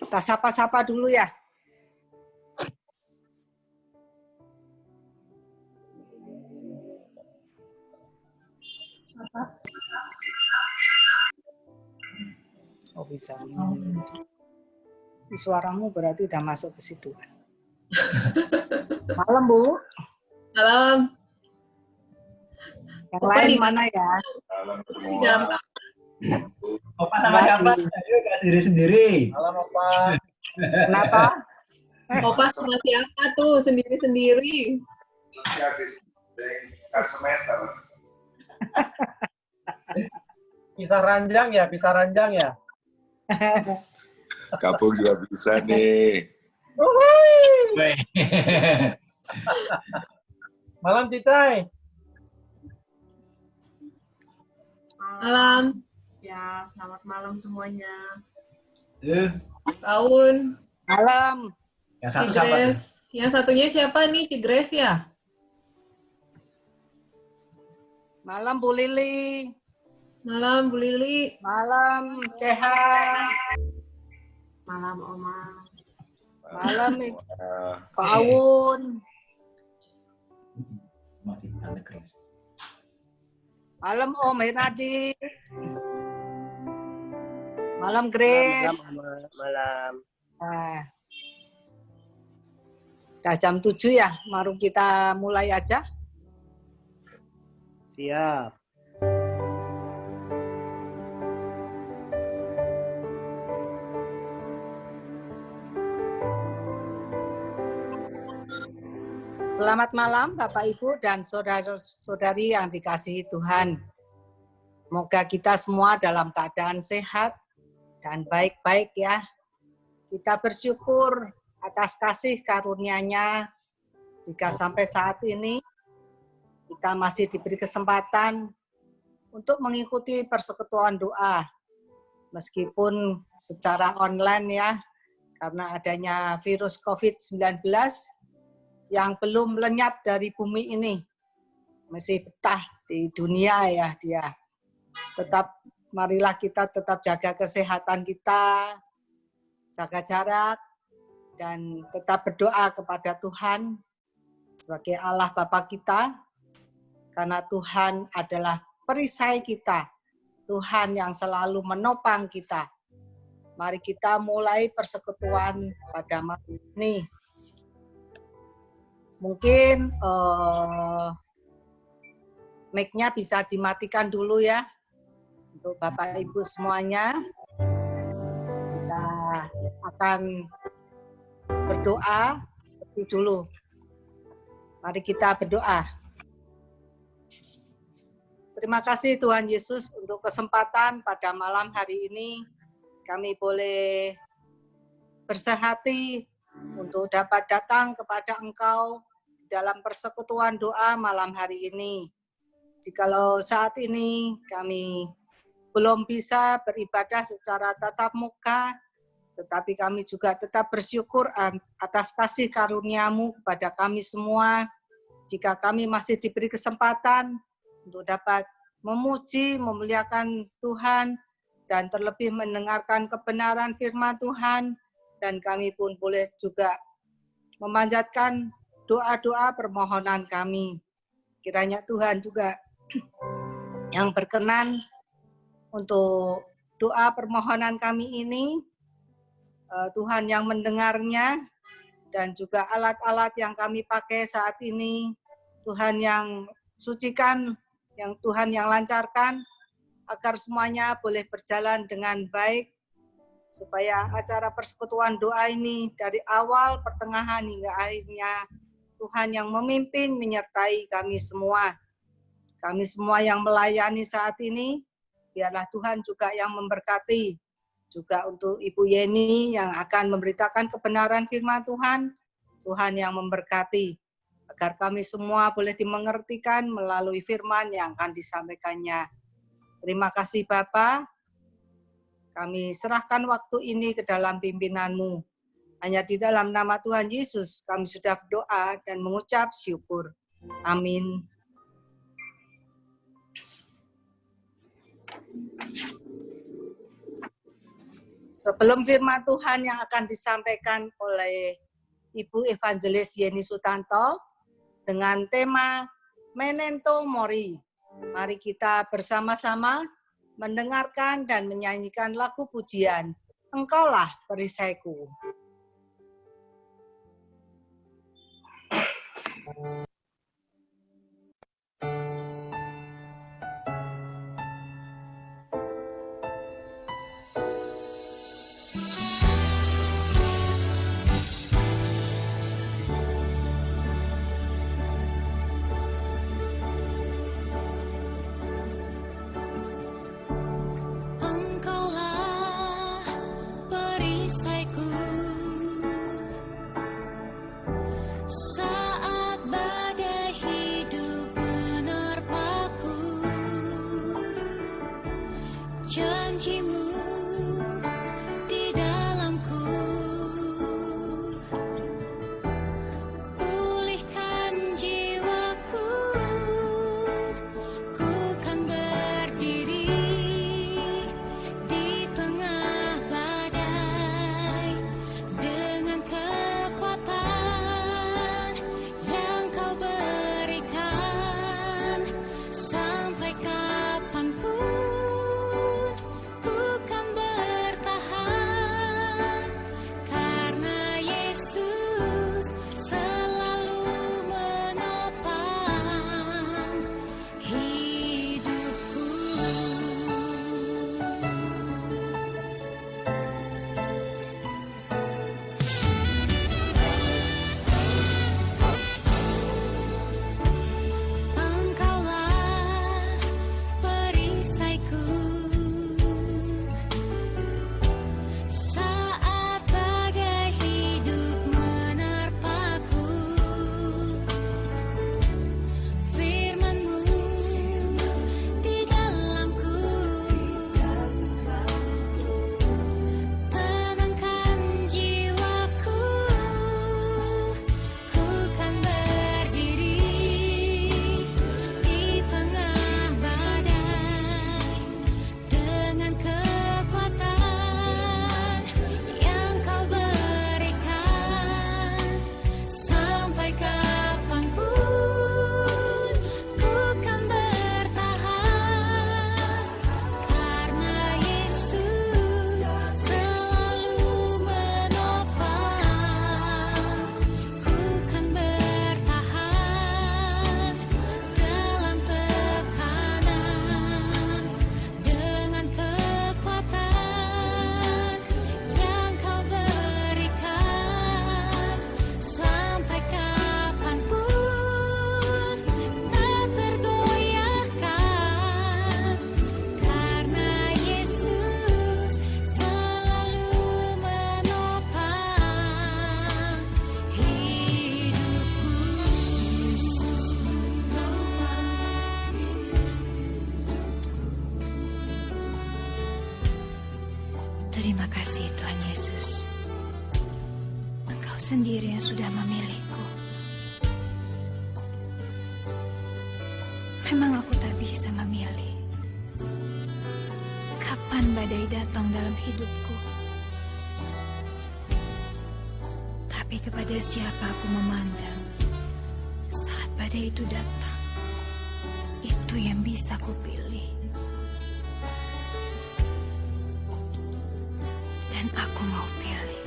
Kita sapa-sapa dulu ya. Oh bisa. Suaramu berarti udah masuk ke situ. Malam Bu. Malam. Yang lain mana ya? Malam semua. Opa sama siapa? Ayo kasih sendiri-sendiri. Malam Opa. Kenapa? Opa sama siapa tuh? Sendiri-sendiri. Pisah ranjang ya, pisah ranjang ya. Kapung juga bisa nih. Malam Cicai. Malam. Ya, selamat malam semuanya. Tahun. Malam. Yang satu siapa tuh? Yang satunya siapa nih? Ci Grace ya? Malam Bu Lili. Malam Bu Lili. Malam Ceha. Malam Oma. Malam Kak Awun. Malam Om Hernadi. Malam Grace. Malam. Nah, udah jam 7 ya, mari kita mulai aja. Siap. Selamat malam Bapak Ibu dan saudara-saudari yang dikasihi Tuhan. Semoga kita semua dalam keadaan sehat dan baik-baik ya. Kita bersyukur atas kasih karunia-Nya jika sampai saat ini kita masih diberi kesempatan untuk mengikuti persekutuan doa. Meskipun secara online ya, karena adanya virus COVID-19 yang belum lenyap dari bumi ini. Masih betah di dunia ya dia. Tetap, marilah kita tetap jaga kesehatan kita, jaga jarak, dan tetap berdoa kepada Tuhan sebagai Allah Bapa kita, karena Tuhan adalah perisai kita, Tuhan yang selalu menopang kita. Mari kita mulai persekutuan pada malam ini. Mungkin mic-nya bisa dimatikan dulu ya, untuk Bapak Ibu semuanya. Kita akan berdoa seperti dulu. Mari kita berdoa. Terima kasih Tuhan Yesus untuk kesempatan pada malam hari ini. Kami boleh bersehati untuk dapat datang kepada Engkau dalam persekutuan doa malam hari ini. Jikalau saat ini kami belum bisa beribadah secara tatap muka, tetapi kami juga tetap bersyukur atas kasih karunia-Mu kepada kami semua. Jika kami masih diberi kesempatan untuk dapat memuji, memuliakan Tuhan, dan terlebih mendengarkan kebenaran firman Tuhan, dan kami pun boleh juga memanjatkan doa-doa permohonan kami. Kiranya Tuhan juga yang berkenan untuk doa permohonan kami ini, Tuhan yang mendengarnya, dan juga alat-alat yang kami pakai saat ini, Tuhan yang sucikan, yang Tuhan yang lancarkan, agar semuanya boleh berjalan dengan baik, supaya acara persekutuan doa ini dari awal, pertengahan, hingga akhirnya Tuhan yang memimpin, menyertai kami semua. Kami semua yang melayani saat ini, biarlah Tuhan juga yang memberkati. Juga untuk Ibu Yeni yang akan memberitakan kebenaran firman Tuhan, Tuhan yang memberkati. Agar kami semua boleh dimengertikan melalui firman yang akan disampaikannya. Terima kasih Bapa. Kami serahkan waktu ini ke dalam pimpinan-Mu. Hanya di dalam nama Tuhan Yesus kami sudah berdoa dan mengucap syukur. Amin. Sebelum firman Tuhan yang akan disampaikan oleh Ibu Evangelis Yeni Sutanto dengan tema Memento Mori. Mari kita bersama-sama mendengarkan dan menyanyikan lagu pujian Engkaulah Perisaiku. Terima kasih Tuhan Yesus. Engkau sendiri yang sudah memilihku. Memang aku tak bisa memilih kapan badai datang dalam hidupku. Tapi kepada siapa aku memandang saat badai itu datang, itu yang bisa kupilih. Dan aku mau pilih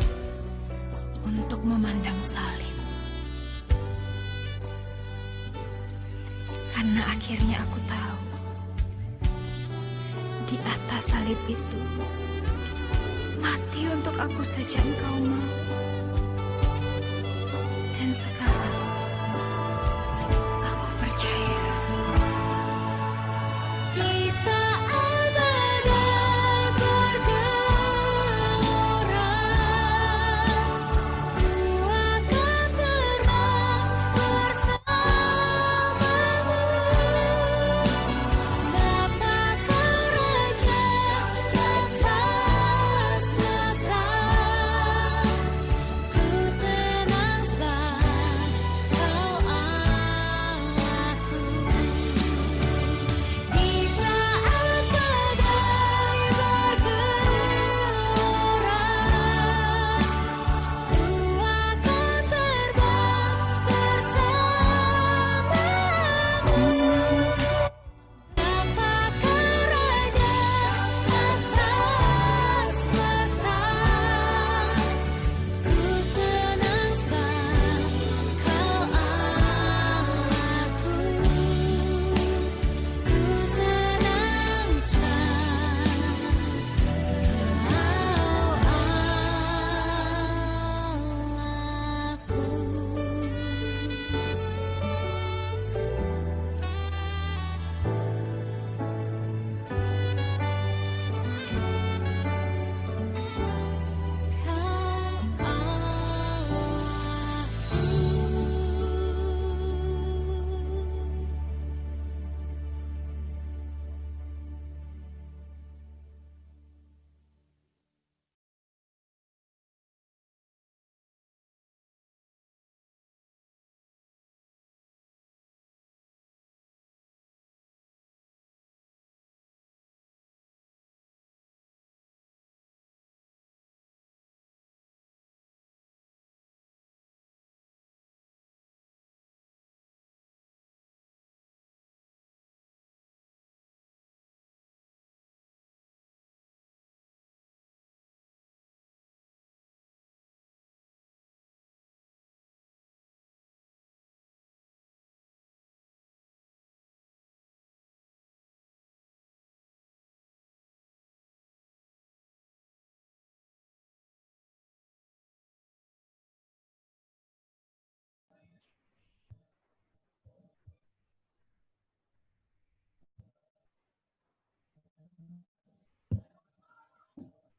untuk memandang salib. Karena akhirnya aku tahu di atas salib itu mati untuk aku saja Engkau mau. Dan sekarang aku percaya di saat badai bergelora, ku akan terbang bersamamu. Bapa Kau Raja atas semesta,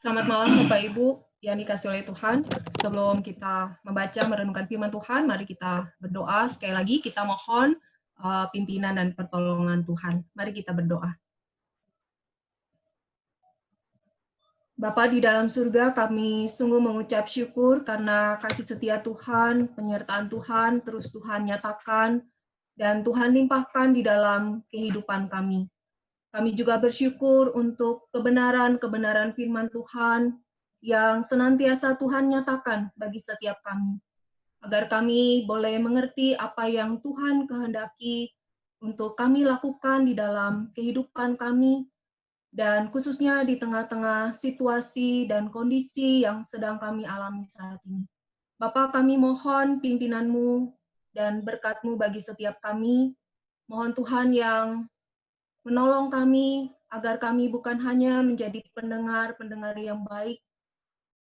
Selamat malam Bapak Ibu yang dikasihi oleh Tuhan. Sebelum kita membaca merenungkan firman Tuhan, mari kita berdoa. Sekali lagi kita mohon pimpinan dan pertolongan Tuhan. Mari kita berdoa. Bapa di dalam surga, kami sungguh mengucap syukur karena kasih setia Tuhan, penyertaan Tuhan, terus Tuhan nyatakan, dan Tuhan limpahkan di dalam kehidupan kami. Kami juga bersyukur untuk kebenaran-kebenaran firman Tuhan yang senantiasa Tuhan nyatakan bagi setiap kami. Agar kami boleh mengerti apa yang Tuhan kehendaki untuk kami lakukan di dalam kehidupan kami, dan khususnya di tengah-tengah situasi dan kondisi yang sedang kami alami saat ini. Bapa, kami mohon pimpinan-Mu dan berkat-Mu bagi setiap kami. Mohon Tuhan yang menolong kami agar kami bukan hanya menjadi pendengar-pendengar yang baik,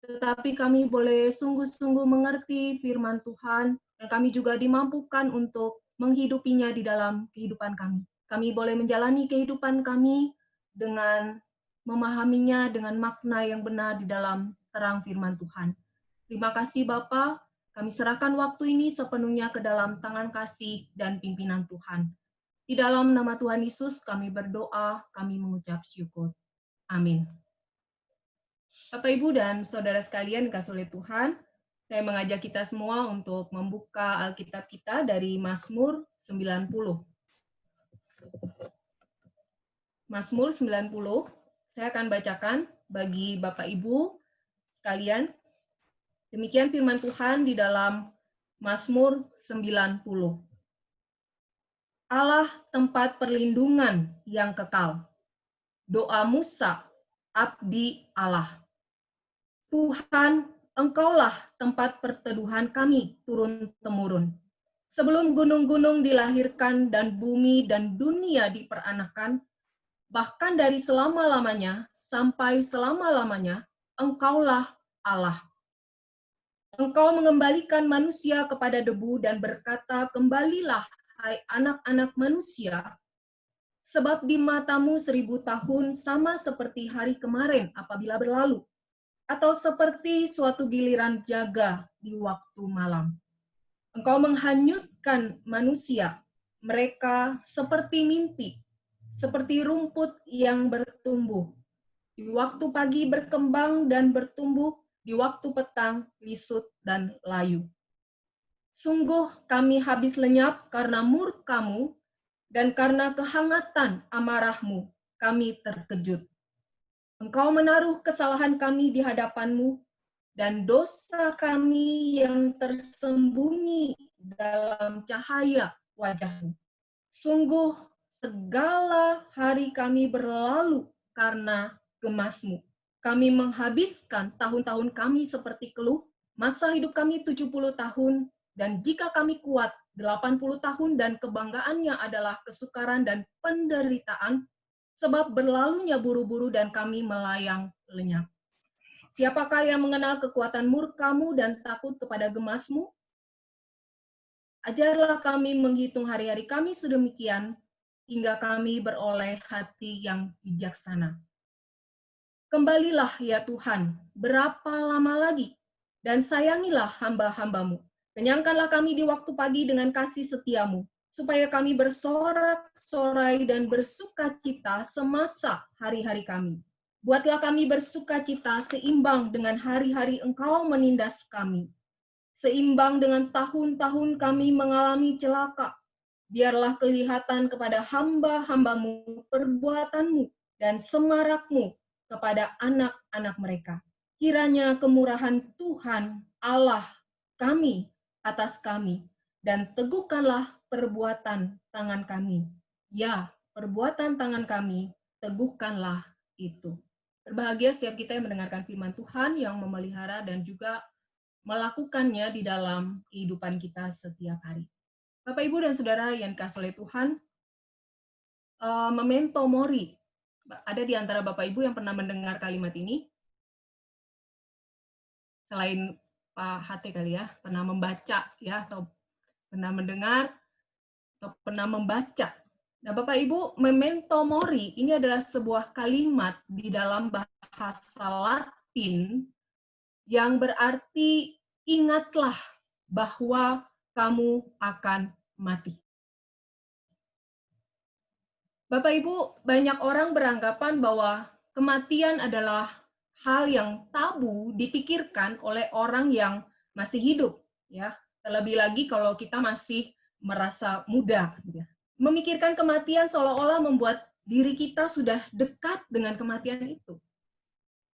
tetapi kami boleh sungguh-sungguh mengerti firman Tuhan, dan kami juga dimampukan untuk menghidupinya di dalam kehidupan kami. Kami boleh menjalani kehidupan kami dengan memahaminya dengan makna yang benar di dalam terang firman Tuhan. Terima kasih Bapa, kami serahkan waktu ini sepenuhnya ke dalam tangan kasih dan pimpinan Tuhan. Di dalam nama Tuhan Yesus kami berdoa, kami mengucap syukur. Amin. Bapak, Ibu, dan Saudara sekalian dikasihi oleh Tuhan, saya mengajak kita semua untuk membuka Alkitab kita dari Mazmur 90. Mazmur 90, saya akan bacakan bagi Bapak Ibu sekalian. Demikian firman Tuhan di dalam Mazmur 90. Allah tempat perlindungan yang kekal. Doa Musa, abdi Allah. Tuhan, Engkaulah tempat perteduhan kami turun-temurun. Sebelum gunung-gunung dilahirkan dan bumi dan dunia diperanakan, bahkan dari selama-lamanya sampai selama-lamanya, Engkaulah Allah. Engkau mengembalikan manusia kepada debu dan berkata, kembalilah, hai anak-anak manusia, sebab di matamu 1000 tahun sama seperti hari kemarin apabila berlalu, atau seperti suatu giliran jaga di waktu malam. Engkau menghanyutkan manusia, mereka seperti mimpi, seperti rumput yang bertumbuh. Di waktu pagi berkembang dan bertumbuh, di waktu petang lisut dan layu. Sungguh kami habis lenyap karena murka-Mu, dan karena kehangatan amarah-Mu kami terkejut. Engkau menaruh kesalahan kami di hadapan-Mu, dan dosa kami yang tersembunyi dalam cahaya wajah-Mu. Sungguh segala hari kami berlalu karena gemas-Mu. Kami menghabiskan tahun-tahun kami seperti keluh, masa hidup kami 70 tahun, dan jika kami kuat 80 tahun dan kebanggaannya adalah kesukaran dan penderitaan, sebab berlalunya buru-buru dan kami melayang lenyap. Siapakah yang mengenal kekuatan murka-Mu dan takut kepada gemas-Mu? Ajarlah kami menghitung hari-hari kami sedemikian, hingga kami beroleh hati yang bijaksana. Kembalilah ya Tuhan, berapa lama lagi? Dan sayangilah hamba-hamba-Mu. Kenyangkanlah kami di waktu pagi dengan kasih setia-Mu, supaya kami bersorak-sorai dan bersukacita semasa hari-hari kami. Buatlah kami bersukacita seimbang dengan hari-hari Engkau menindas kami. Seimbang dengan tahun-tahun kami mengalami celaka. Biarlah kelihatan kepada hamba-hamba-Mu perbuatan-Mu dan semarak-Mu kepada anak-anak mereka. Kiranya kemurahan Tuhan Allah kami atas kami, dan teguhkanlah perbuatan tangan kami. Ya, perbuatan tangan kami, teguhkanlah itu. Berbahagia setiap kita yang mendengarkan firman Tuhan, yang memelihara dan juga melakukannya di dalam kehidupan kita setiap hari. Bapak, Ibu, dan Saudara yang dikasihi oleh Tuhan, memento mori. Ada di antara Bapak Ibu yang pernah mendengar kalimat ini? Selain Pak HT kali ya, pernah membaca ya, atau pernah mendengar, atau pernah membaca. Nah Bapak Ibu, memento mori ini adalah sebuah kalimat di dalam bahasa Latin yang berarti ingatlah bahwa kamu akan mati. Bapak Ibu, banyak orang beranggapan bahwa kematian adalah hal yang tabu dipikirkan oleh orang yang masih hidup, ya. Terlebih lagi kalau kita masih merasa muda, gitu ya. Memikirkan kematian seolah-olah membuat diri kita sudah dekat dengan kematian itu.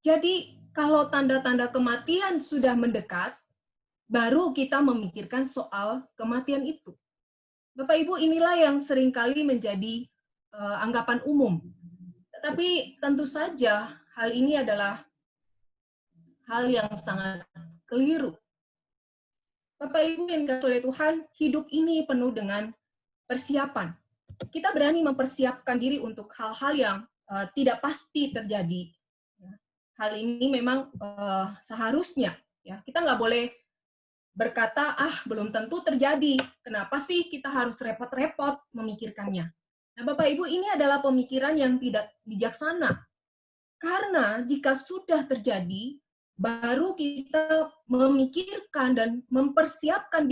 Jadi, kalau tanda-tanda kematian sudah mendekat, baru kita memikirkan soal kematian itu. Bapak Ibu, inilah yang seringkali menjadi anggapan umum. Tetapi tentu saja hal ini adalah hal yang sangat keliru. Bapak Ibu yang dikasihi oleh Tuhan, hidup ini penuh dengan persiapan. Kita berani mempersiapkan diri untuk hal-hal yang tidak pasti terjadi. Hal ini memang seharusnya, ya, kita nggak boleh berkata, belum tentu terjadi. Kenapa sih kita harus repot-repot memikirkannya? Nah, Bapak Ibu, ini adalah pemikiran yang tidak bijaksana. Karena jika sudah terjadi, baru kita memikirkan dan mempersiapkan,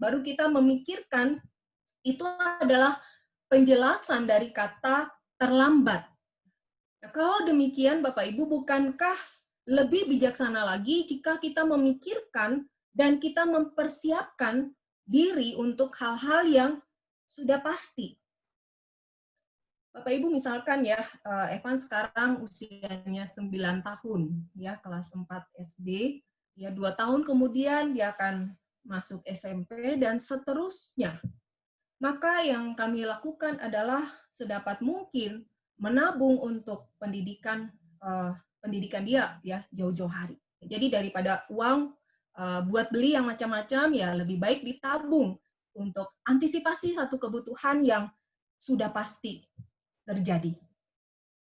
baru kita memikirkan, itu adalah penjelasan dari kata terlambat. Nah, kalau demikian, Bapak Ibu, bukankah lebih bijaksana lagi jika kita memikirkan dan kita mempersiapkan diri untuk hal-hal yang sudah pasti? Bapak Ibu, misalkan ya, Evan sekarang usianya 9 tahun, ya, kelas 4 SD, ya 2 tahun kemudian dia akan masuk SMP dan seterusnya. Maka yang kami lakukan adalah sedapat mungkin menabung untuk pendidikan dia, ya, jauh-jauh hari. Jadi daripada uang buat beli yang macam-macam, ya lebih baik ditabung untuk antisipasi satu kebutuhan yang sudah pasti terjadi.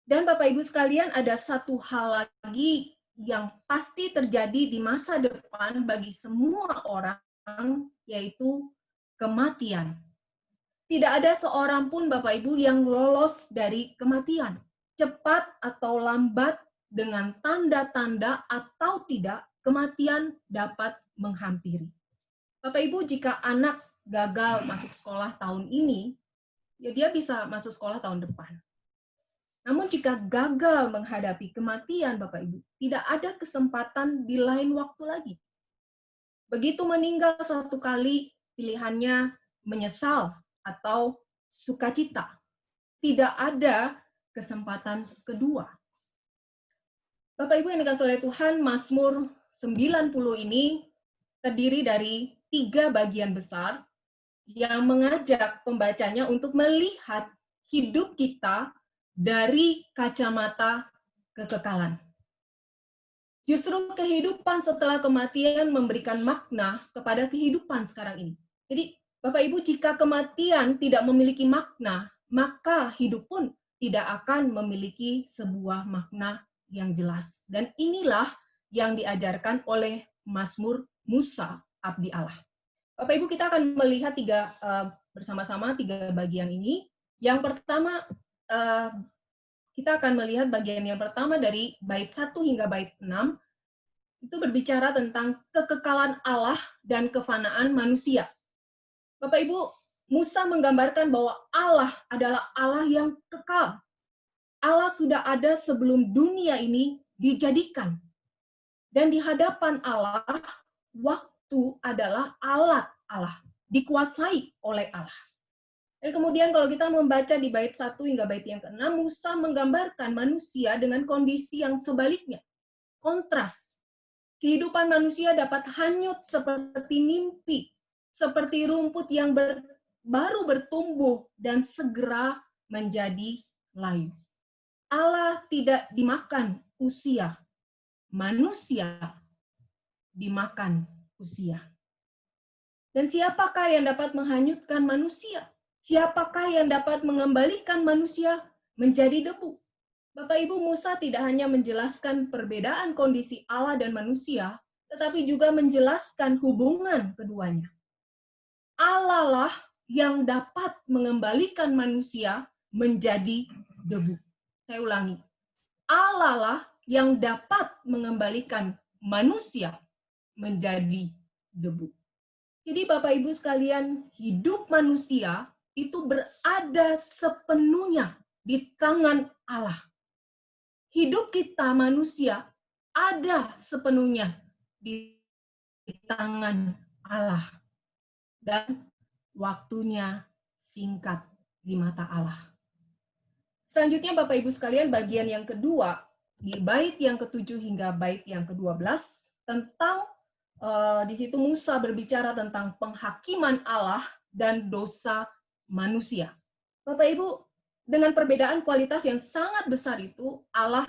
Dan Bapak Ibu sekalian, ada satu hal lagi yang pasti terjadi di masa depan bagi semua orang, yaitu kematian. Tidak ada seorang pun Bapak Ibu yang lolos dari kematian. Cepat atau lambat, dengan tanda-tanda atau tidak, kematian dapat menghampiri. Bapak Ibu, jika anak gagal masuk sekolah tahun ini, ya dia bisa masuk sekolah tahun depan. Namun jika gagal menghadapi kematian, Bapak Ibu, tidak ada kesempatan di lain waktu lagi. Begitu meninggal satu kali, pilihannya menyesal atau sukacita. Tidak ada kesempatan kedua. Bapak Ibu yang dikasihi oleh Tuhan, Mazmur 90 ini terdiri dari 3 bagian besar yang mengajak pembacanya untuk melihat hidup kita dari kacamata kekekalan. Justru kehidupan setelah kematian memberikan makna kepada kehidupan sekarang ini. Jadi, Bapak Ibu, jika kematian tidak memiliki makna, maka hidup pun tidak akan memiliki sebuah makna yang jelas. Dan inilah yang diajarkan oleh Mazmur Musa, Abdi Allah. Bapak Ibu, kita akan melihat bersama-sama 3 bagian ini. Yang pertama, kita akan melihat bagian yang pertama dari bait 1 hingga bait 6. Itu berbicara tentang kekekalan Allah dan kefanaan manusia. Bapak Ibu, Musa menggambarkan bahwa Allah adalah Allah yang kekal. Allah sudah ada sebelum dunia ini dijadikan. Dan di hadapan Allah, waktu adalah alat Allah, dikuasai oleh Allah. Dan kemudian kalau kita membaca di bait 1 hingga bait yang ke-6, Musa menggambarkan manusia dengan kondisi yang sebaliknya. Kontras. Kehidupan manusia dapat hanyut seperti mimpi, seperti rumput yang baru bertumbuh dan segera menjadi layu. Allah tidak dimakan usia, manusia dimakan usia. Dan siapakah yang dapat menghanyutkan manusia? Siapakah yang dapat mengembalikan manusia menjadi debu? Bapak Ibu, Musa tidak hanya menjelaskan perbedaan kondisi Allah dan manusia, tetapi juga menjelaskan hubungan keduanya. Allah lah yang dapat mengembalikan manusia menjadi debu. Saya ulangi. Allah lah yang dapat mengembalikan manusia menjadi debu. Jadi Bapak Ibu sekalian, hidup manusia itu berada sepenuhnya di tangan Allah. Hidup kita manusia ada sepenuhnya di tangan Allah. Dan waktunya singkat di mata Allah. Selanjutnya Bapak Ibu sekalian, bagian yang kedua, di bait yang ke-7 hingga bait yang ke-12, tentang di situ Musa berbicara tentang penghakiman Allah dan dosa manusia. Bapak Ibu, dengan perbedaan kualitas yang sangat besar itu, Allah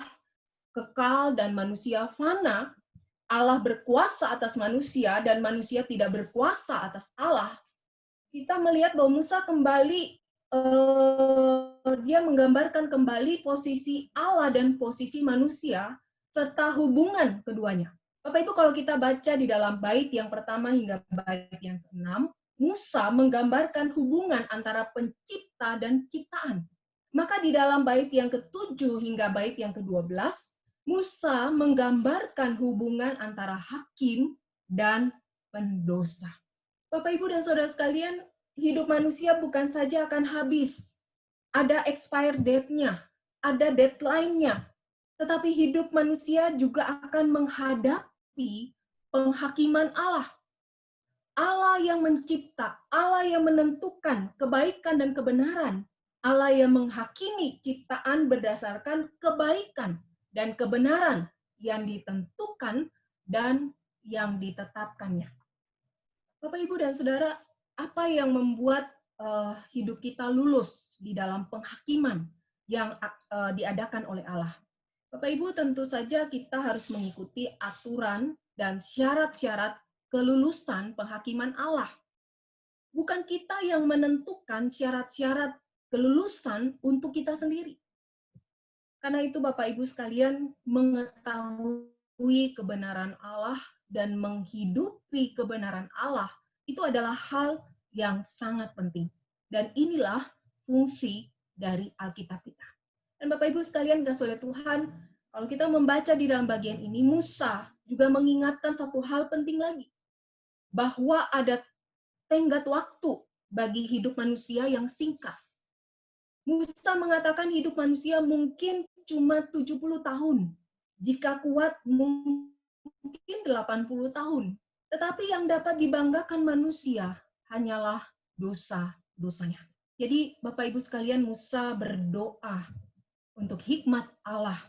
kekal dan manusia fana, Allah berkuasa atas manusia dan manusia tidak berkuasa atas Allah. Kita melihat bahwa Musa kembali, dia menggambarkan kembali posisi Allah dan posisi manusia, serta hubungan keduanya. Bapak Ibu, kalau kita baca di dalam bait yang pertama hingga bait yang ke-6, Musa menggambarkan hubungan antara pencipta dan ciptaan. Maka di dalam bait yang ke-7 hingga bait yang ke-12, Musa menggambarkan hubungan antara hakim dan pendosa. Bapak, Ibu, dan saudara sekalian, hidup manusia bukan saja akan habis. Ada expired date-nya, ada deadline-nya. Tetapi hidup manusia juga akan menghadapi penghakiman Allah. Allah yang mencipta, Allah yang menentukan kebaikan dan kebenaran. Allah yang menghakimi ciptaan berdasarkan kebaikan dan kebenaran yang ditentukan dan yang ditetapkannya. Bapak, Ibu, dan Saudara, apa yang membuat hidup kita lulus di dalam penghakiman yang diadakan oleh Allah? Bapak, Ibu, tentu saja kita harus mengikuti aturan dan syarat-syarat kelulusan penghakiman Allah. Bukan kita yang menentukan syarat-syarat kelulusan untuk kita sendiri. Karena itu Bapak Ibu sekalian, mengetahui kebenaran Allah dan menghidupi kebenaran Allah itu adalah hal yang sangat penting. Dan inilah fungsi dari Alkitab kita. Dan Bapak Ibu sekalian, kasih oleh Tuhan, kalau kita membaca di dalam bagian ini, Musa juga mengingatkan satu hal penting lagi. Bahwa ada tenggat waktu bagi hidup manusia yang singkat. Musa mengatakan hidup manusia mungkin cuma 70 tahun. Jika kuat mungkin 80 tahun. Tetapi yang dapat dibanggakan manusia hanyalah dosa-dosanya. Jadi Bapak Ibu sekalian, Musa berdoa untuk hikmat Allah.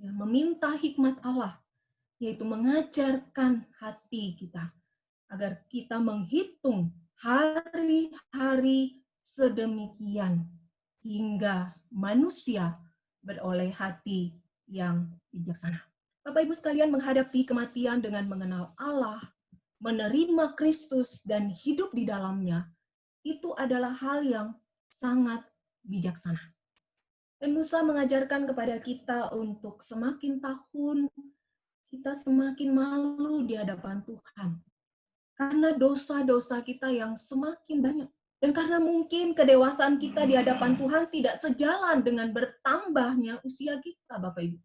Ya, meminta hikmat Allah, yaitu mengajarkan hati kita agar kita menghitung hari-hari sedemikian hingga manusia beroleh hati yang bijaksana. Bapak Ibu sekalian, menghadapi kematian dengan mengenal Allah, menerima Kristus dan hidup di dalamnya, itu adalah hal yang sangat bijaksana. Dan Musa mengajarkan kepada kita untuk semakin tahun kita semakin malu di hadapan Tuhan. Karena dosa-dosa kita yang semakin banyak. Dan karena mungkin kedewasaan kita di hadapan Tuhan tidak sejalan dengan bertambahnya usia kita, Bapak Ibu.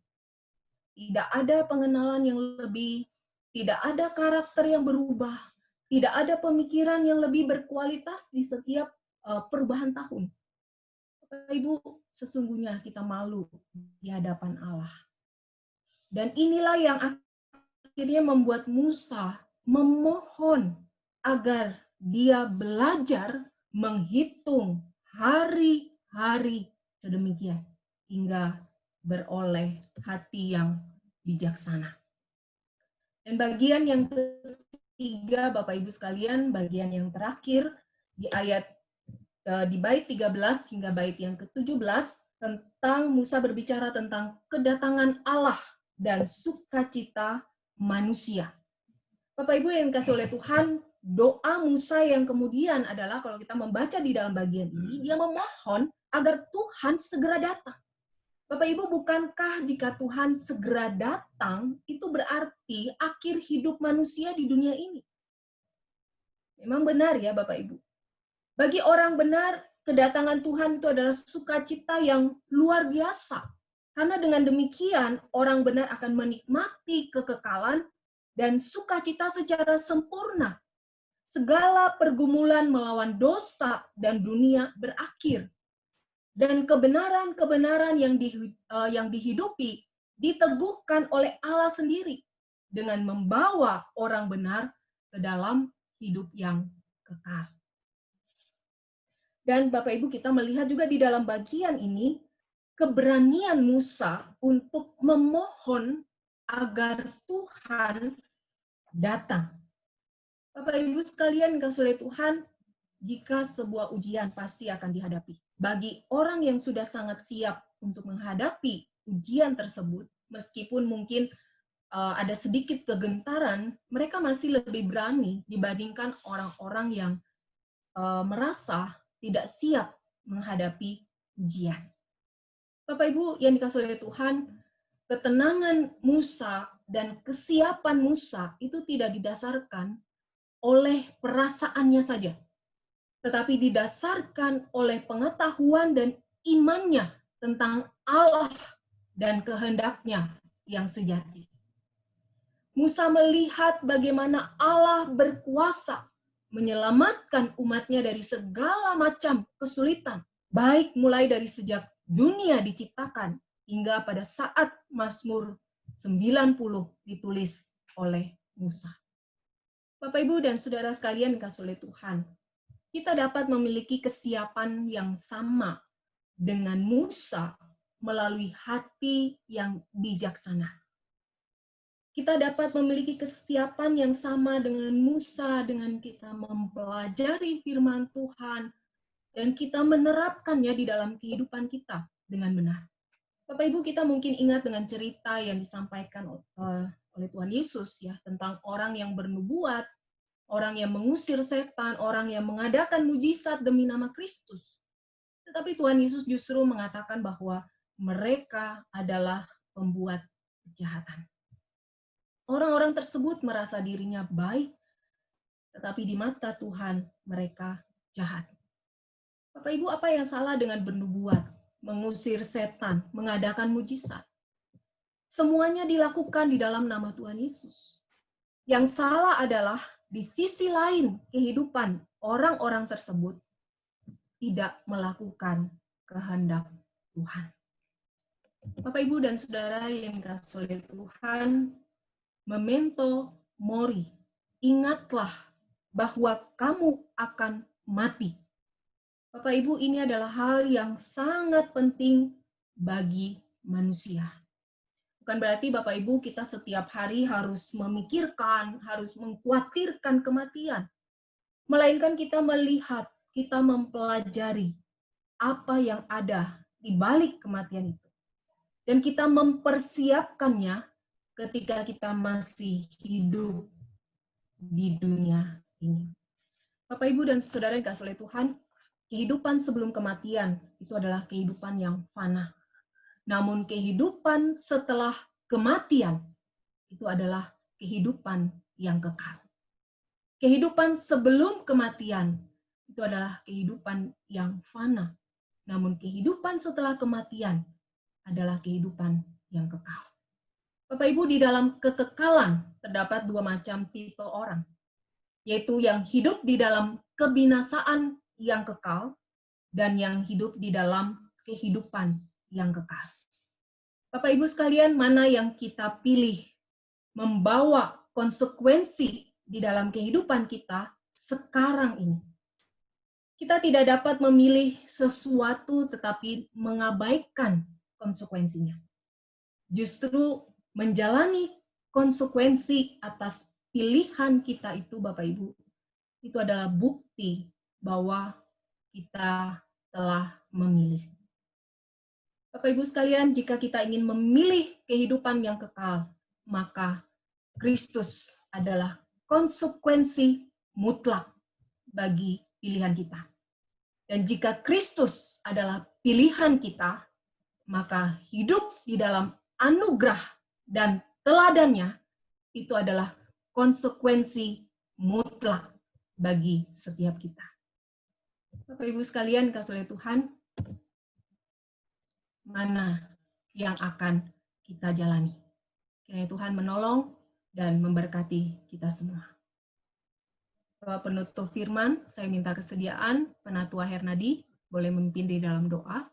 Tidak ada pengenalan yang lebih, tidak ada karakter yang berubah, tidak ada pemikiran yang lebih berkualitas di setiap perubahan tahun. Bapak Ibu, sesungguhnya kita malu di hadapan Allah. Dan inilah yang akhirnya membuat Musa memohon agar dia belajar menghitung hari-hari sedemikian hingga beroleh hati yang bijaksana. Dan bagian yang ketiga, Bapak Ibu sekalian, bagian yang terakhir di ayat di bait 13 hingga bait yang ke-17 tentang Musa berbicara tentang kedatangan Allah dan sukacita manusia. Bapak Ibu yang dikasih oleh Tuhan, doa Musa yang kemudian adalah kalau kita membaca di dalam bagian ini, dia memohon agar Tuhan segera datang. Bapak Ibu, bukankah jika Tuhan segera datang, itu berarti akhir hidup manusia di dunia ini? Memang benar ya Bapak Ibu. Bagi orang benar, kedatangan Tuhan itu adalah sukacita yang luar biasa. Karena dengan demikian, orang benar akan menikmati kekekalan dan sukacita secara sempurna. Segala pergumulan melawan dosa dan dunia berakhir. Dan kebenaran-kebenaran yang dihidupi diteguhkan oleh Allah sendiri dengan membawa orang benar ke dalam hidup yang kekal. Dan Bapak Ibu, kita melihat juga di dalam bagian ini keberanian Musa untuk memohon agar Tuhan datang. Bapak Ibu sekalian, kasih oleh Tuhan, jika sebuah ujian pasti akan dihadapi. Bagi orang yang sudah sangat siap untuk menghadapi ujian tersebut, meskipun mungkin ada sedikit kegentaran, mereka masih lebih berani dibandingkan orang-orang yang merasa tidak siap menghadapi ujian. Bapak Ibu yang dikasihi oleh Tuhan, ketenangan Musa dan kesiapan Musa itu tidak didasarkan oleh perasaannya saja, tetapi didasarkan oleh pengetahuan dan imannya tentang Allah dan kehendaknya yang sejati. Musa melihat bagaimana Allah berkuasa menyelamatkan umatnya dari segala macam kesulitan, baik mulai dari sejak dunia diciptakan hingga pada saat Mazmur 90 ditulis oleh Musa. Bapak, Ibu, dan saudara sekalian dikasihi oleh Tuhan, kita dapat memiliki kesiapan yang sama dengan Musa melalui hati yang bijaksana. Kita dapat memiliki kesiapan yang sama dengan Musa dengan kita mempelajari firman Tuhan dan kita menerapkannya di dalam kehidupan kita dengan benar. Bapak Ibu, kita mungkin ingat dengan cerita yang disampaikan oleh Tuhan Yesus ya, tentang orang yang bernubuat, orang yang mengusir setan, orang yang mengadakan mujizat demi nama Kristus. Tetapi Tuhan Yesus justru mengatakan bahwa mereka adalah pembuat kejahatan. Orang-orang tersebut merasa dirinya baik, tetapi di mata Tuhan mereka jahat. Bapak Ibu, apa yang salah dengan bernubuat, mengusir setan, mengadakan mujizat? Semuanya dilakukan di dalam nama Tuhan Yesus. Yang salah adalah di sisi lain kehidupan orang-orang tersebut tidak melakukan kehendak Tuhan. Bapak, Ibu, dan saudara yang dikasihi oleh Tuhan, memento mori, ingatlah bahwa kamu akan mati. Bapak Ibu, ini adalah hal yang sangat penting bagi manusia. Bukan berarti Bapak Ibu kita setiap hari harus memikirkan, harus mengkhawatirkan kematian. Melainkan kita melihat, kita mempelajari apa yang ada di balik kematian itu. Dan kita mempersiapkannya ketika kita masih hidup di dunia ini. Bapak, Ibu, dan saudara yang dikasihi oleh Tuhan, kehidupan sebelum kematian itu adalah kehidupan yang fana. Namun kehidupan setelah kematian itu adalah kehidupan yang kekal. Kehidupan sebelum kematian itu adalah kehidupan yang fana. Namun kehidupan setelah kematian adalah kehidupan yang kekal. Bapak Ibu, di dalam kekekalan terdapat dua macam tipe orang, yaitu yang hidup di dalam kebinasaan yang kekal dan yang hidup di dalam kehidupan yang kekal. Bapak Ibu sekalian, mana yang kita pilih membawa konsekuensi di dalam kehidupan kita sekarang ini? Kita tidak dapat memilih sesuatu tetapi mengabaikan konsekuensinya. Justru menjalani konsekuensi atas pilihan kita itu, Bapak Ibu, itu adalah bukti bahwa kita telah memilih. Bapak Ibu sekalian, jika kita ingin memilih kehidupan yang kekal, maka Kristus adalah konsekuensi mutlak bagi pilihan kita. Dan jika Kristus adalah pilihan kita, maka hidup di dalam anugerah dan teladannya itu adalah konsekuensi mutlak bagi setiap kita. Bapak Ibu sekalian, kasih oleh Tuhan, mana yang akan kita jalani. Kiranya Tuhan menolong dan memberkati kita semua. Bapak penutup firman, saya minta kesediaan Penatua Hernadi boleh memimpin di dalam doa.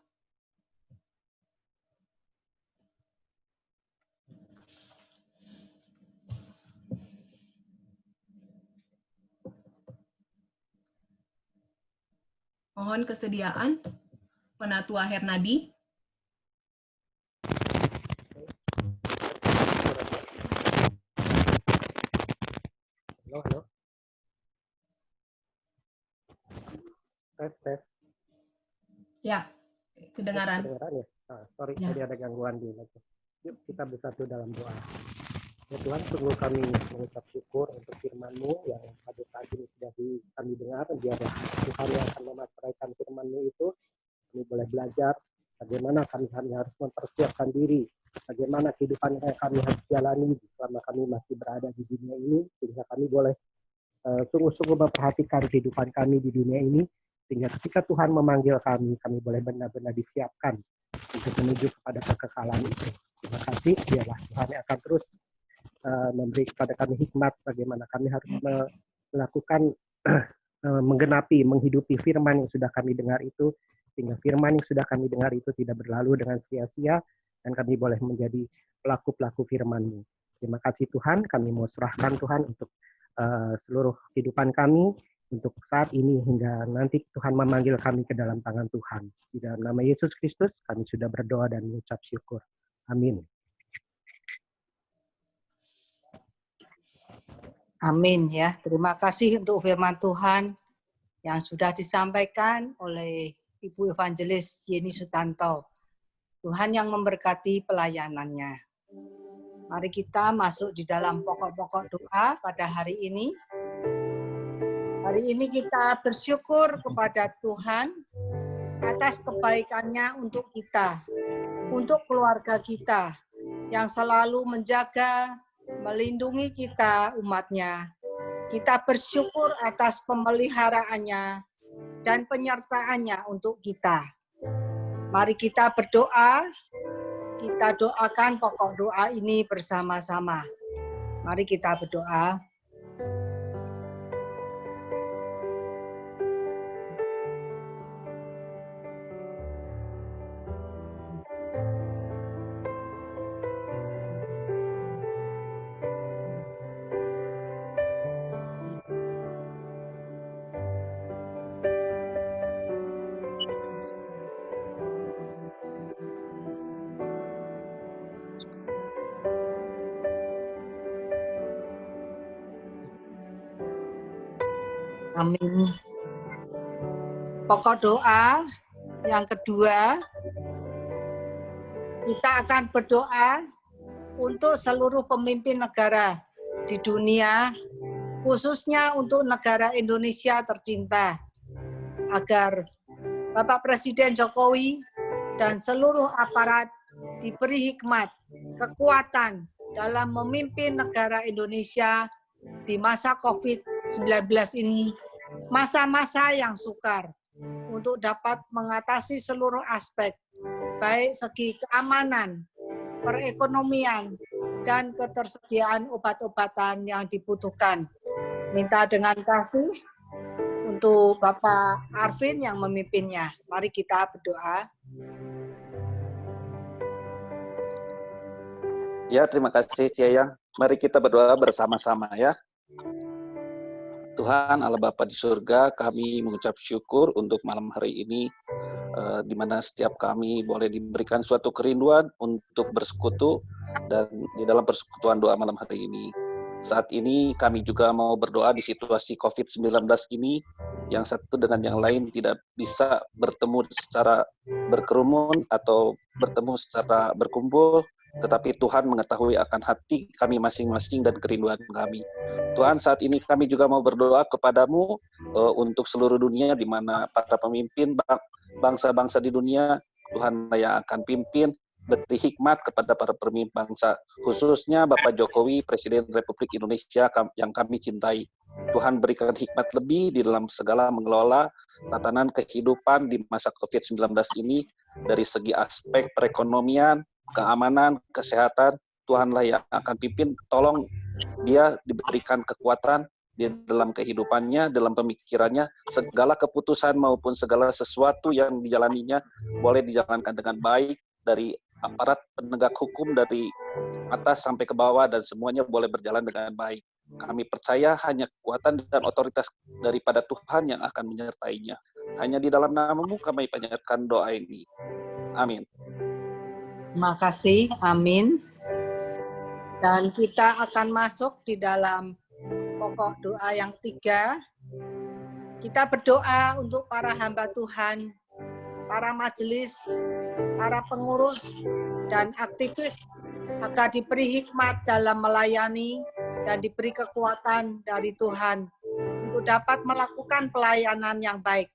Mohon kesediaan Penatua Hernadi. Halo. Tes. Ya, kedengaran. Kedengaran ya? Sorry, Ya. tadi ada gangguan di lagi. Yuk kita bersatu dalam doa. Ya Tuhan, sungguh kami mengucap syukur untuk firman-Mu yang pada saat ini sudah kami dengar. Biarlah Tuhan yang akan memasarkan firman-Mu itu, kami boleh belajar bagaimana kami harus mempersiapkan diri, bagaimana kehidupan yang kami harus jalani selama kami masih berada di dunia ini, sehingga kami boleh sungguh-sungguh memperhatikan kehidupan kami di dunia ini, sehingga ketika Tuhan memanggil kami boleh benar-benar disiapkan untuk menuju kepada kekekalan itu. Terima kasih, biarlah Tuhan yang akan terus memberi kepada kami hikmat bagaimana kami harus melakukan menggenapi, menghidupi firman yang sudah kami dengar itu, sehingga firman yang sudah kami dengar itu tidak berlalu dengan sia-sia, dan kami boleh menjadi pelaku-pelaku firman-Mu. Terima kasih Tuhan, kami mau serahkan Tuhan untuk seluruh kehidupan kami, untuk saat ini hingga nanti Tuhan memanggil kami ke dalam tangan Tuhan. Di dalam nama Yesus Kristus, kami sudah berdoa dan mengucap syukur. Amin. Amin ya. Terima kasih untuk firman Tuhan yang sudah disampaikan oleh Ibu Evangelis Yeni Sutanto. Tuhan yang memberkati pelayanannya. Mari kita masuk di dalam pokok-pokok doa pada hari ini. Hari ini kita bersyukur kepada Tuhan atas kebaikannya untuk kita, untuk keluarga kita, yang selalu menjaga, melindungi kita umatnya. Kita bersyukur atas pemeliharaannya dan penyertaannya untuk kita. Mari kita berdoa, kita doakan pokok doa ini bersama-sama. Mari kita berdoa. Amin. Pokok doa yang kedua, kita akan berdoa untuk seluruh pemimpin negara di dunia, khususnya untuk negara Indonesia tercinta, agar Bapak Presiden Jokowi dan seluruh aparat diberi hikmat, kekuatan dalam memimpin negara Indonesia di masa COVID-19 ini, masa-masa yang sukar, untuk dapat mengatasi seluruh aspek, baik segi keamanan, perekonomian, dan ketersediaan obat-obatan yang dibutuhkan. Minta dengan kasih untuk Bapak Arvin yang memimpinnya. Mari kita berdoa. Ya, terima kasih Ciayang. Mari kita berdoa bersama-sama ya. Tuhan Allah Bapa di surga, kami mengucap syukur untuk malam hari ini, di mana setiap kami boleh diberikan suatu kerinduan untuk bersekutu, dan di dalam persekutuan doa malam hari ini. Saat ini kami juga mau berdoa di situasi COVID-19 ini, yang satu dengan yang lain tidak bisa bertemu secara berkerumun atau bertemu secara berkumpul, tetapi Tuhan mengetahui akan hati kami masing-masing dan kerinduan kami. Tuhan, saat ini kami juga mau berdoa kepadamu untuk seluruh dunia, di mana para pemimpin bangsa-bangsa di dunia, Tuhan yang akan pimpin, beri hikmat kepada para pemimpin bangsa, khususnya Bapak Jokowi, Presiden Republik Indonesia yang kami cintai. Tuhan berikan hikmat lebih di dalam segala mengelola tatanan kehidupan di masa COVID-19 ini, dari segi aspek perekonomian, keamanan, kesehatan, Tuhanlah yang akan pimpin. Tolong dia diberikan kekuatan di dalam kehidupannya, dalam pemikirannya, segala keputusan maupun segala sesuatu yang dijalaninya boleh dijalankan dengan baik, dari aparat penegak hukum dari atas sampai ke bawah, dan semuanya boleh berjalan dengan baik. Kami percaya hanya kekuatan dan otoritas daripada Tuhan yang akan menyertainya. Hanya di dalam nama-Mu kami panjatkan doa ini. Amin. Terima kasih, amin. Dan kita akan masuk di dalam pokok doa yang 3. Kita berdoa untuk para hamba Tuhan, para majelis, para pengurus, dan aktivis agar diberi hikmat dalam melayani dan diberi kekuatan dari Tuhan untuk dapat melakukan pelayanan yang baik,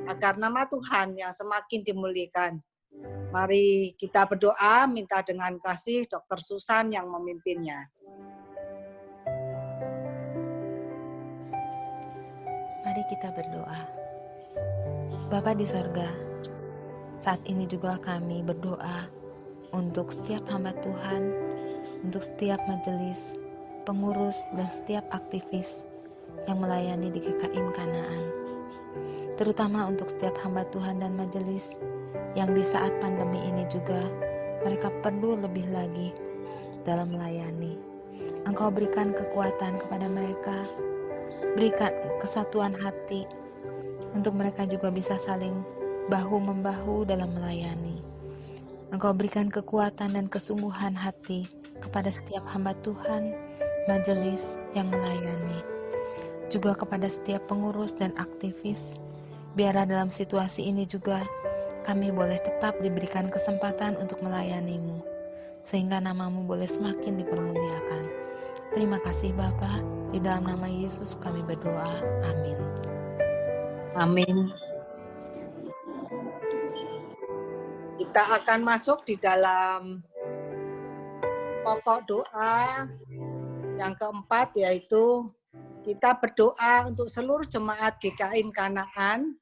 agar nama Tuhan yang semakin dimuliakan. Mari kita berdoa, minta dengan kasih Dr. Susan yang memimpinnya. Mari kita berdoa. Bapa di sorga, saat ini juga kami berdoa untuk setiap hamba Tuhan, untuk setiap majelis, pengurus, dan setiap aktivis yang melayani di GKIM Kanaan. Terutama untuk setiap hamba Tuhan dan majelis yang di saat pandemi ini juga mereka perlu lebih lagi dalam melayani. Engkau berikan kekuatan kepada mereka, berikan kesatuan hati untuk mereka juga bisa saling bahu-membahu dalam melayani. Engkau berikan kekuatan dan kesungguhan hati kepada setiap hamba Tuhan, majelis yang melayani. Juga kepada setiap pengurus dan aktivis, biarlah dalam situasi ini juga kami boleh tetap diberikan kesempatan untuk melayani-Mu, sehingga nama-Mu boleh semakin dipermuliakan. Terima kasih Bapa, di dalam nama Yesus kami berdoa, amin. Amin. Kita akan masuk di dalam pokok doa yang keempat, yaitu kita berdoa untuk seluruh jemaat GKIM Kanaan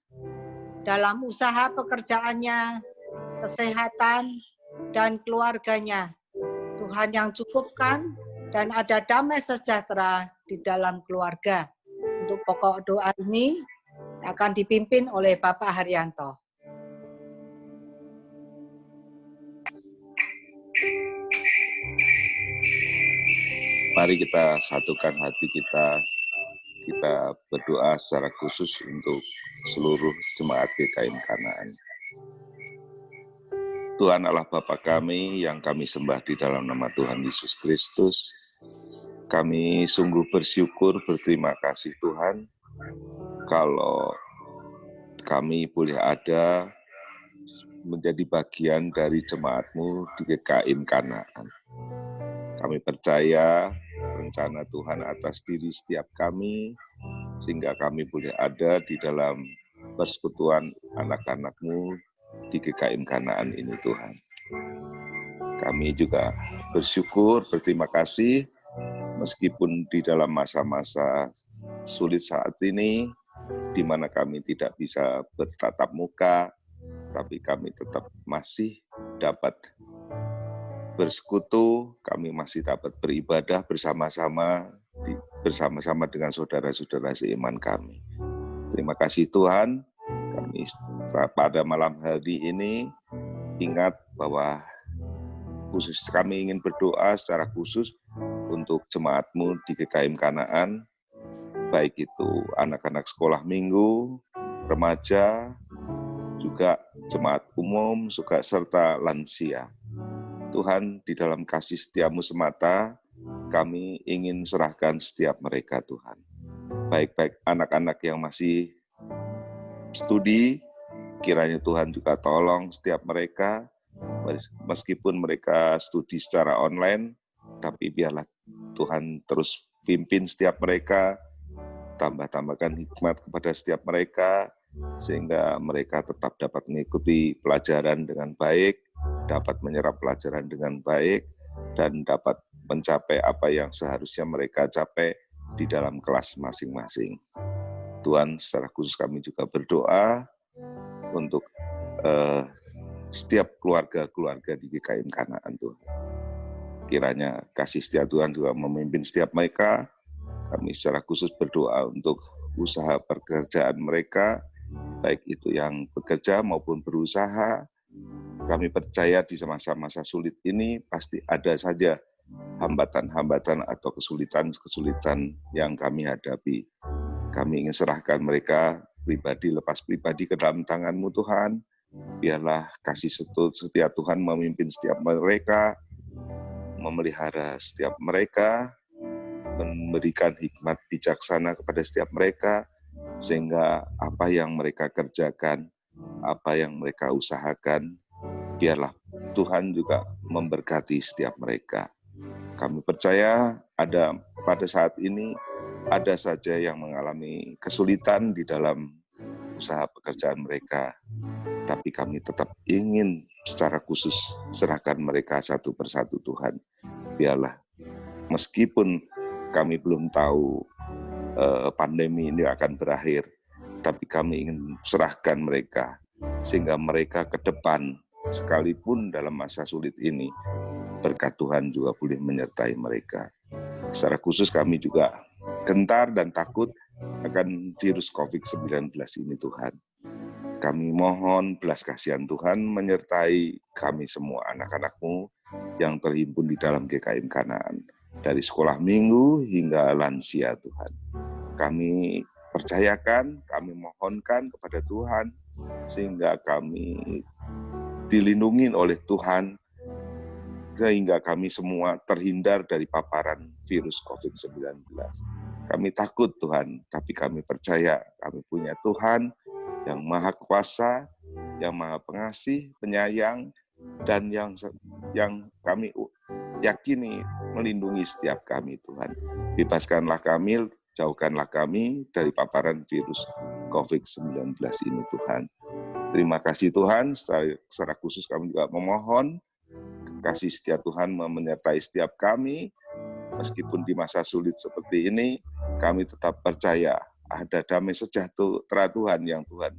dalam usaha pekerjaannya, kesehatan, dan keluarganya. Tuhan yang cukupkan dan ada damai sejahtera di dalam keluarga. Untuk pokok doa ini akan dipimpin oleh Bapak Haryanto. Mari kita satukan hati kita. Kita berdoa secara khusus untuk seluruh jemaat GKIM Kanaan. Tuhan Allah Bapa kami yang kami sembah di dalam nama Tuhan Yesus Kristus, kami sungguh bersyukur, berterima kasih Tuhan, kalau kami boleh ada menjadi bagian dari jemaat-Mu di GKIM Kanaan. Kami percaya rencana Tuhan atas diri setiap kami, sehingga kami boleh ada di dalam persekutuan anak-anak-Mu di GKIM Kanaan ini Tuhan. Kami juga bersyukur, berterima kasih, meskipun di dalam masa-masa sulit saat ini, di mana kami tidak bisa bertatap muka, tapi kami tetap masih dapat bersekutu, kami masih dapat beribadah bersama-sama dengan saudara-saudara seiman kami. Terima kasih Tuhan, kami pada malam hari ini ingat bahwa kami ingin berdoa secara khusus untuk jemaat-Mu di GKIM Kanaan, baik itu anak-anak sekolah minggu, remaja, juga jemaat umum, juga serta lansia. Tuhan, di dalam kasih setia-Mu semata, kami ingin serahkan setiap mereka, Tuhan. Baik-baik anak-anak yang masih studi, kiranya Tuhan juga tolong setiap mereka, meskipun mereka studi secara online, tapi biarlah Tuhan terus pimpin setiap mereka, tambahkan hikmat kepada setiap mereka, sehingga mereka tetap dapat mengikuti pelajaran dengan baik, dapat menyerap pelajaran dengan baik, dan dapat mencapai apa yang seharusnya mereka capai di dalam kelas masing-masing. Tuhan, secara khusus kami juga berdoa untuk setiap keluarga-keluarga di GKIM Kanaan Tuhan. Kiranya kasih setia Tuhan juga memimpin setiap mereka. Kami secara khusus berdoa untuk usaha pekerjaan mereka, baik itu yang bekerja maupun berusaha. Kami percaya di masa-masa sulit ini pasti ada saja hambatan-hambatan atau kesulitan-kesulitan yang kami hadapi. Kami ingin serahkan mereka pribadi lepas pribadi ke dalam tangan-Mu Tuhan. Biarlah kasih setia Tuhan memimpin setiap mereka, memelihara setiap mereka, memberikan hikmat bijaksana kepada setiap mereka, sehingga apa yang mereka kerjakan, apa yang mereka usahakan, biarlah Tuhan juga memberkati setiap mereka. Kami percaya pada saat ini ada saja yang mengalami kesulitan di dalam usaha pekerjaan mereka, tapi kami tetap ingin secara khusus serahkan mereka satu persatu Tuhan. Biarlah meskipun kami belum tahu pandemi ini akan berakhir, tapi kami ingin serahkan mereka, sehingga mereka ke depan, sekalipun dalam masa sulit ini, berkat Tuhan juga boleh menyertai mereka. Secara khusus kami juga gentar dan takut akan virus COVID-19 ini Tuhan. Kami mohon belas kasihan Tuhan menyertai kami semua anak-anak-Mu yang terhimpun di dalam GKIM Kanaan. Dari sekolah minggu hingga lansia Tuhan. Kami percayakan, kami mohonkan kepada Tuhan, sehingga kami dilindungi oleh Tuhan, sehingga kami semua terhindar dari paparan virus COVID-19. Kami takut Tuhan, tapi kami percaya kami punya Tuhan yang Maha Kuasa, yang Maha Pengasih, Penyayang, dan yang kami yakini melindungi setiap kami Tuhan. Bebaskanlah kami, jauhkanlah kami dari paparan virus COVID-19 ini Tuhan. Terima kasih Tuhan, secara khusus kami juga memohon kasih setia Tuhan menyertai setiap kami, meskipun di masa sulit seperti ini, kami tetap percaya ada damai sejahtera Tuhan yang Tuhan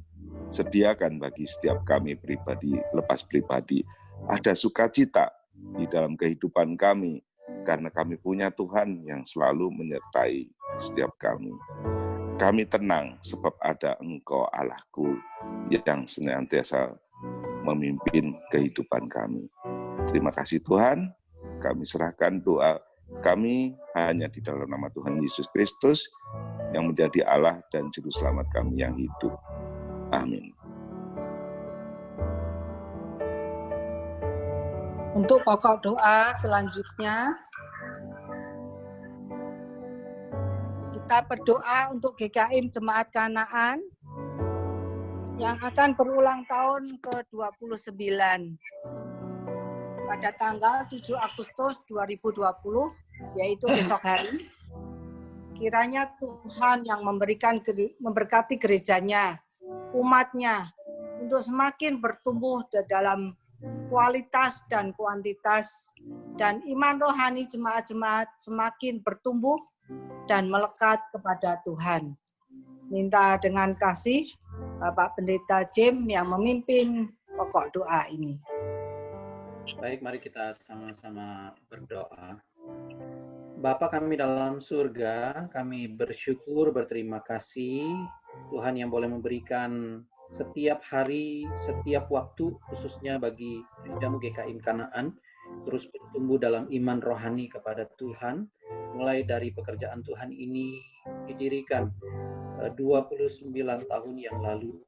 sediakan bagi setiap kami pribadi, lepas pribadi. Ada sukacita di dalam kehidupan kami, karena kami punya Tuhan yang selalu menyertai setiap kami. Kami tenang sebab ada Engkau Allahku yang senantiasa memimpin kehidupan kami. Terima kasih Tuhan, kami serahkan doa kami hanya di dalam nama Tuhan Yesus Kristus yang menjadi Allah dan Juru Selamat kami yang hidup. Amin. Untuk pokok doa selanjutnya, kita berdoa untuk GKIM Jemaat Kanaan yang akan berulang tahun ke-29 pada tanggal 7 Agustus 2020, yaitu esok hari. Kiranya Tuhan yang memberkati gerejanya, umatnya, untuk semakin bertumbuh dalam kualitas dan kuantitas, dan iman rohani jemaat-jemaat semakin bertumbuh dan melekat kepada Tuhan. Minta dengan kasih Bapak Pendeta Jim yang memimpin pokok doa ini. Baik, mari kita sama-sama berdoa. Bapa kami dalam surga, kami bersyukur, berterima kasih Tuhan yang boleh memberikan setiap hari, setiap waktu, khususnya bagi gerejamu GKIM Kanaan, terus bertumbuh dalam iman rohani kepada Tuhan, mulai dari pekerjaan Tuhan ini didirikan 29 tahun yang lalu.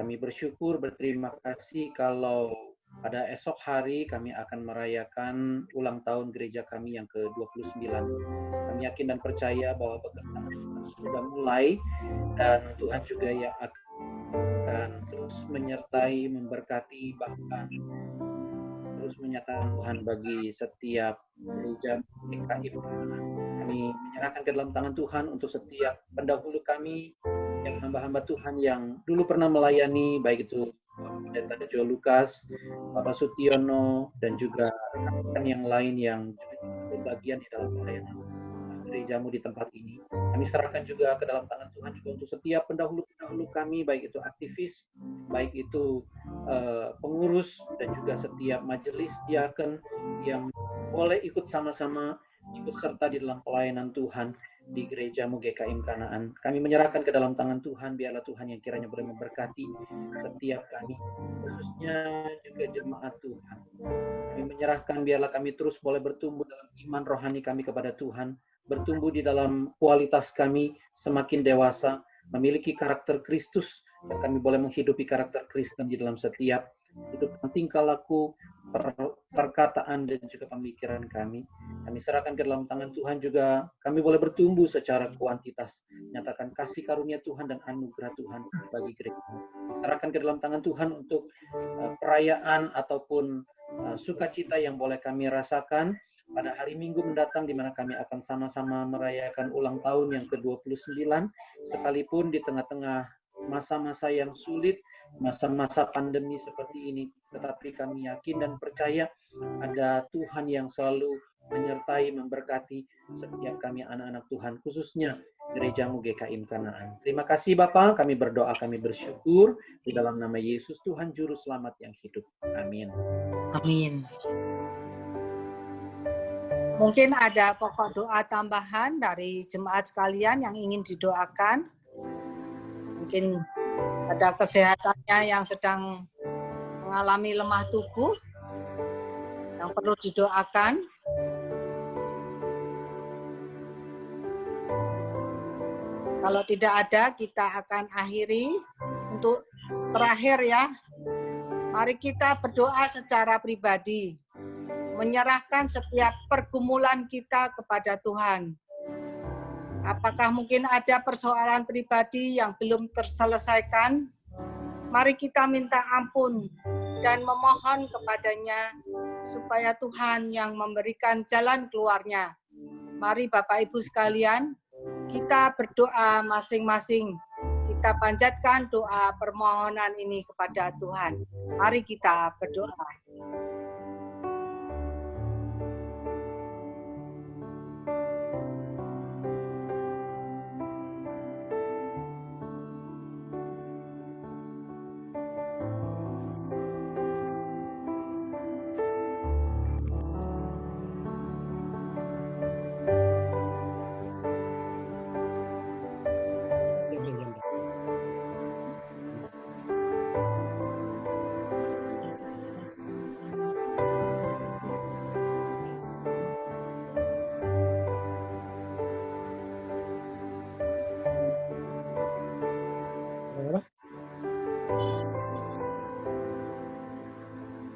Kami bersyukur, berterima kasih kalau pada esok hari kami akan merayakan ulang tahun gereja kami yang ke-29. Kami yakin dan percaya bahwa pekerjaan sudah mulai, dan Tuhan juga yang akan terus menyertai, memberkati, bahkan terus menyatakan Tuhan bagi setiap gereja GKIM. Kami menyerahkan ke dalam tangan Tuhan untuk setiap pendahulu kami, yang hamba-hamba Tuhan yang dulu pernah melayani, baik itu Pendeta Jo Lukas, Bapak Sutiono, dan juga rekan-rekan yang lain yang juga berbagian di dalam pelayanan gerejamu di tempat ini. Kami serahkan juga ke dalam tangan Tuhan juga untuk setiap pendahulu-pendahulu kami, baik itu aktivis, baik itu pengurus, dan juga setiap majelis diaken yang boleh ikut sama-sama ikut serta di dalam pelayanan Tuhan di gerejamu GKIM Kanaan. Kami menyerahkan ke dalam tangan Tuhan, biarlah Tuhan yang kiranya boleh memberkati setiap kami, khususnya juga jemaat Tuhan. Kami menyerahkan, biarlah kami terus boleh bertumbuh dalam iman rohani kami kepada Tuhan, bertumbuh di dalam kualitas kami semakin dewasa, memiliki karakter Kristus, dan kami boleh menghidupi karakter Kristen di dalam setiap hidup, tingkah laku, perkataan, dan juga pemikiran kami. Kami serahkan ke dalam tangan Tuhan juga, kami boleh bertumbuh secara kuantitas, nyatakan kasih karunia Tuhan dan anugerah Tuhan bagi gereja. Serahkan ke dalam tangan Tuhan untuk perayaan ataupun sukacita yang boleh kami rasakan pada hari Minggu mendatang, di mana kami akan sama-sama merayakan ulang tahun yang ke-29, sekalipun di tengah-tengah masa-masa yang sulit, masa-masa pandemi seperti ini, tetapi kami yakin dan percaya ada Tuhan yang selalu menyertai, memberkati setiap kami anak-anak Tuhan, khususnya gerejamu GKIM Kanaan. Terima kasih Bapa, kami berdoa, kami bersyukur di dalam nama Yesus Tuhan Juru Selamat yang hidup. Amin. Amin. Mungkin ada pokok doa tambahan dari jemaat sekalian yang ingin didoakan. Mungkin ada kesehatannya yang sedang mengalami lemah tubuh yang perlu didoakan. Kalau tidak ada, kita akan akhiri. Untuk terakhir ya, mari kita berdoa secara pribadi, menyerahkan setiap pergumulan kita kepada Tuhan. Apakah mungkin ada persoalan pribadi yang belum terselesaikan? Mari kita minta ampun dan memohon kepadanya supaya Tuhan yang memberikan jalan keluarnya. Mari Bapak Ibu sekalian, kita berdoa masing-masing. Kita panjatkan doa permohonan ini kepada Tuhan. Mari kita berdoa.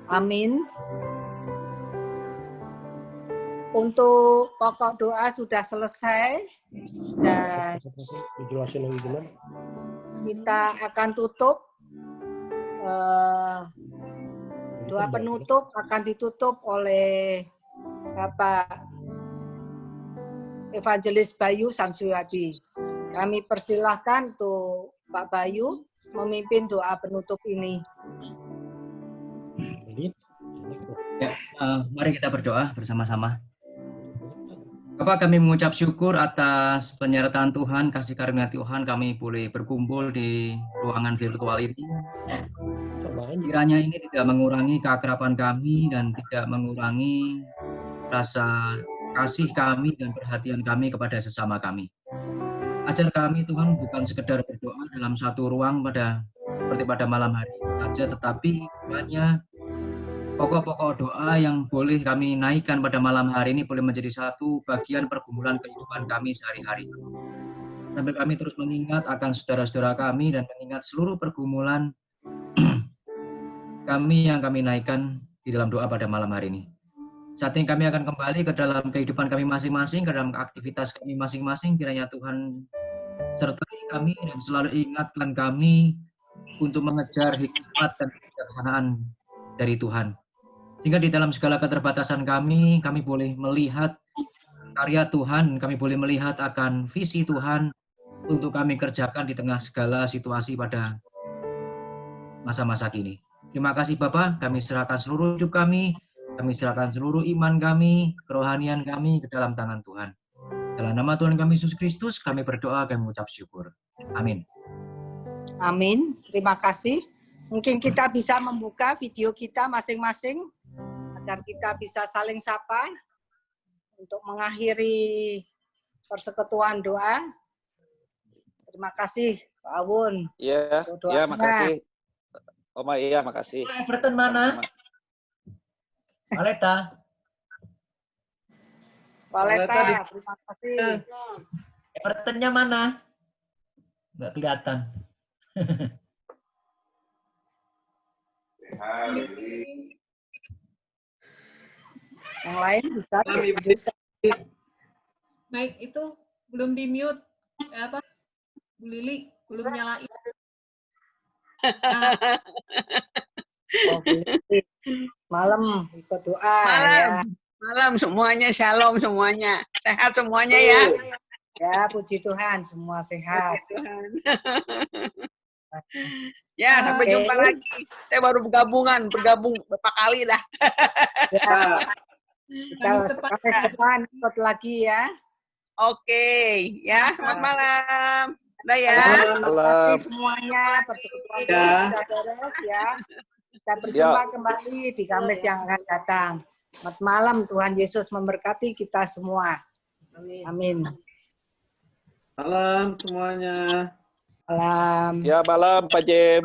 Amin. Untuk pokok doa sudah selesai dan kita akan tutup. Doa penutup akan ditutup oleh Bapak Evangelis Bayu Samsuyadi. Kami persilahkan untuk Pak Bayu memimpin doa penutup ini. Ya, mari kita berdoa bersama-sama. Bapak, kami mengucap syukur atas penyertaan Tuhan, kasih karunia Tuhan, kami boleh berkumpul di ruangan virtual ini. Kiranya ini tidak mengurangi keakraban kami dan tidak mengurangi rasa kasih kami dan perhatian kami kepada sesama kami. Ajar kami Tuhan bukan sekedar berdoa dalam satu ruang seperti pada malam hari saja, tetapi kiranya pokok-pokok doa yang boleh kami naikkan pada malam hari ini boleh menjadi satu bagian pergumulan kehidupan kami sehari-hari. Sambil kami terus mengingat akan saudara-saudara kami dan mengingat seluruh pergumulan kami yang kami naikkan di dalam doa pada malam hari ini. Saat ini kami akan kembali ke dalam kehidupan kami masing-masing, ke dalam aktivitas kami masing-masing. Kiranya Tuhan sertai kami dan selalu ingatkan kami untuk mengejar hikmat dan kebijaksanaan dari Tuhan. Sehingga di dalam segala keterbatasan kami boleh melihat karya Tuhan, kami boleh melihat akan visi Tuhan untuk kami kerjakan di tengah segala situasi pada masa-masa kini. Terima kasih Bapak, kami serahkan seluruh hidup kami serahkan seluruh iman kami, kerohanian kami ke dalam tangan Tuhan. Dalam nama Tuhan kami Yesus Kristus, kami berdoa, kami mengucap syukur. Amin. Amin. Terima kasih. Mungkin kita bisa membuka video kita masing-masing agar kita bisa saling sapa untuk mengakhiri persekutuan doa. Terima kasih, Pak Awun. Iya, iya, makasih. Oma, iya, makasih. Everton mana? Paleta. Paleta, terima kasih. Evertonnya mana? Nggak kelihatan. Yang lain bisa. Baik, itu belum di-mute. Apa? Bu Lili belum nyalain. Nah. Oh, malam ikut doa. Malam, ya. Malam semuanya, shalom semuanya. Sehat semuanya ya. Ya, puji Tuhan, semua sehat. Puji Tuhan. Ya, sampai jumpa lagi. Saya baru bergabung beberapa kali dah. Ya. Kita Kamis depan ikut lagi ya. Oke, ya, selamat malam. Udah ya. Terima kasih semuanya, persekutuan sudah beres ya. Kita berjumpa kembali di Kamis yang akan datang. Selamat malam, Tuhan Yesus memberkati kita semua. Amin. Malam semuanya. Malam. Ya, malam Pak Jem.